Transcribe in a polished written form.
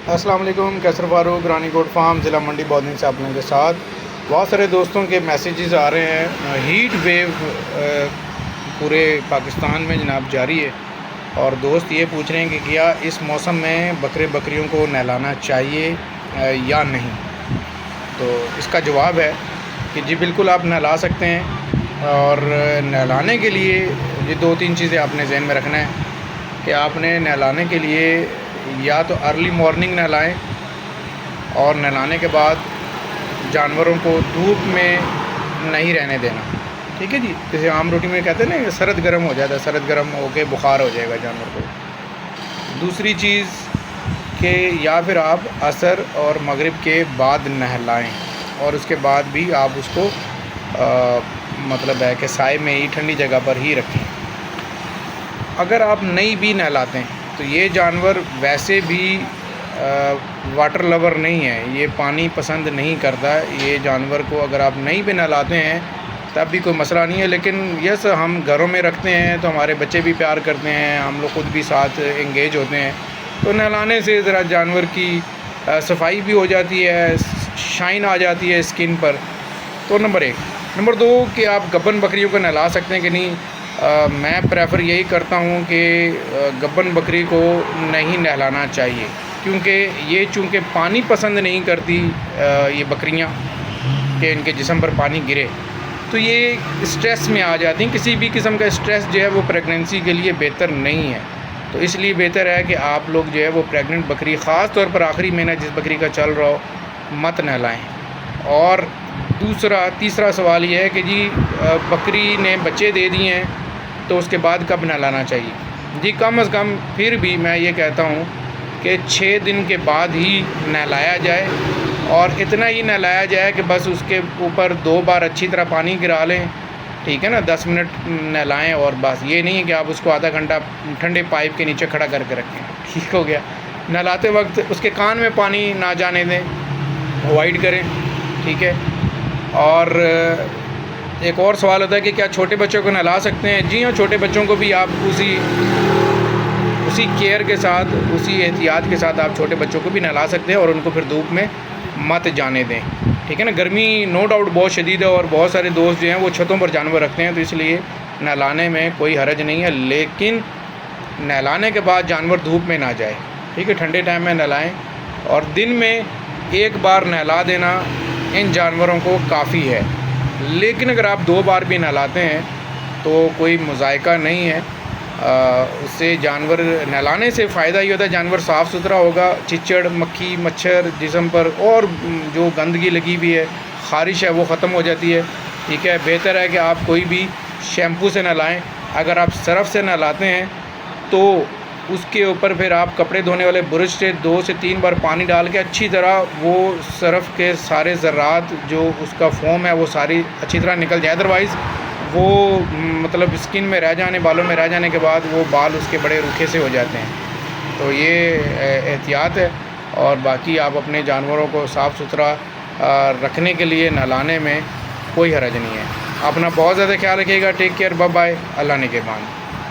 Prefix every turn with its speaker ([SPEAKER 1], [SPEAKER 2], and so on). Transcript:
[SPEAKER 1] अस्सलाम वालेकुम। कैसर फारूक, रानीकोट फार्म, ज़िला मंडी बौद्ध से आप लोगों के साथ। बहुत सारे दोस्तों के मैसेजेस आ रहे हैं। हीट वेव पूरे पाकिस्तान में जनाब जारी है और दोस्त ये पूछ रहे हैं कि क्या इस मौसम में बकरियों को नहलाना चाहिए या नहीं। तो इसका जवाब है कि जी बिल्कुल आप नहला सकते हैं। और नहलाने के लिए ये 2-3 चीज़ें आपने ज़हन में रखना है कि आपने नहलाने के लिए या तो अर्ली मॉर्निंग नहलाएं और नहलाने के बाद जानवरों को धूप में नहीं रहने देना। ठीक है जी, जैसे आम रोटी में कहते हैं ना, सरद गर्म हो जाता है, सरद गर्म होके बुखार हो जाएगा जानवर को। दूसरी चीज़ कि या फिर आप असर और मगरिब के बाद नहलाएं और उसके बाद भी आप उसको मतलब है कि साए में ही ठंडी जगह पर ही रखें। अगर आप नहीं भी नहलाते हैं तो ये जानवर वैसे भी वाटर लवर नहीं है, ये पानी पसंद नहीं करता। ये जानवर को अगर आप नहीं भी नहलाते हैं तब भी कोई मसला नहीं है। लेकिन यस, हम घरों में रखते हैं तो हमारे बच्चे भी प्यार करते हैं, हम लोग खुद भी साथ एंगेज होते हैं, तो नहलाने से ज़रा जानवर की सफाई भी हो जाती है, शाइन आ जाती है स्किन पर। तो नंबर 1। नंबर 2 कि आप गब्बन बकरियों को नहला सकते हैं कि नहीं। मैं प्रेफर यही करता हूँ कि गब्बन बकरी को नहीं नहलाना चाहिए, क्योंकि ये चूँकि पानी पसंद नहीं करती ये बकरियाँ कि इनके जिस्म पर पानी गिरे, तो ये स्ट्रेस में आ जाती हैं। किसी भी किस्म का स्ट्रेस जो है वो प्रेगनेंसी के लिए बेहतर नहीं है। तो इसलिए बेहतर है कि आप लोग जो है वो प्रेग्नेंट बकरी, ख़ास तौर पर आखिरी महीना जिस बकरी का चल रहा हो, मत नहलाएँ। और तीसरा सवाल ये है कि जी बकरी ने बच्चे दे दिए हैं तो उसके बाद कब नहलाना चाहिए। जी कम से कम फिर भी मैं ये कहता हूँ कि 6 दिन के बाद ही नहलाया जाए, और इतना ही नहलाया जाए कि बस उसके ऊपर 2 बार अच्छी तरह पानी गिरा लें। ठीक है ना, 10 मिनट नहलाएं और बस। ये नहीं है कि आप उसको आधा घंटा ठंडे पाइप के नीचे खड़ा करके रखें। ठीक हो गया। नहलाते वक्त उसके कान में पानी ना जाने दें, अवॉइड करें। ठीक है। और एक और सवाल होता है कि क्या छोटे बच्चों को नहला सकते हैं। जी हाँ, छोटे बच्चों को भी आप उसी केयर के साथ, उसी एहतियात के साथ आप छोटे बच्चों को भी नहला सकते हैं और उनको फिर धूप में मत जाने दें। ठीक है ना। गर्मी नो डाउट बहुत शदीद है और बहुत सारे दोस्त जो हैं वो छतों पर जानवर रखते हैं, तो इसलिए नहलाने में कोई हरज नहीं है। लेकिन नहलाने के बाद जानवर धूप में ना जाए। ठीक है, ठंडे टाइम में नहलाएँ और दिन में 1 बार नहला देना इन जानवरों को काफ़ी है। लेकिन अगर आप 2 बार भी नहलाते हैं तो कोई मुज़ायका नहीं है। उससे जानवर, नहलाने से फ़ायदा ये होता है जानवर साफ़ सुथरा होगा, चिचड़, मक्खी, मच्छर जिस्म पर और जो गंदगी लगी हुई है, ख़ारिश है, वो ख़त्म हो जाती है। ठीक है। बेहतर है कि आप कोई भी शैम्पू से नहलाएँ। अगर आप सरफ़ से नहलाते हैं तो उसके ऊपर फिर आप कपड़े धोने वाले ब्रश से 2 से 3 बार पानी डाल के अच्छी तरह वो सरफ़ के सारे ज़र्रात, जो उसका फ़ोम है, वो सारी अच्छी तरह निकल जाए। अदरवाइज़ वो मतलब स्किन में रह जाने, बालों में रह जाने के बाद वो बाल उसके बड़े रूखे से हो जाते हैं। तो ये एहतियात है। और बाकी आप अपने जानवरों को साफ़ सुथरा रखने के लिए नहलाने में कोई हरज नहीं है। अपना बहुत ज़्यादा ख्याल रखिएगा। टेक केयर, बाय बाय, अल्लाह निगहबान।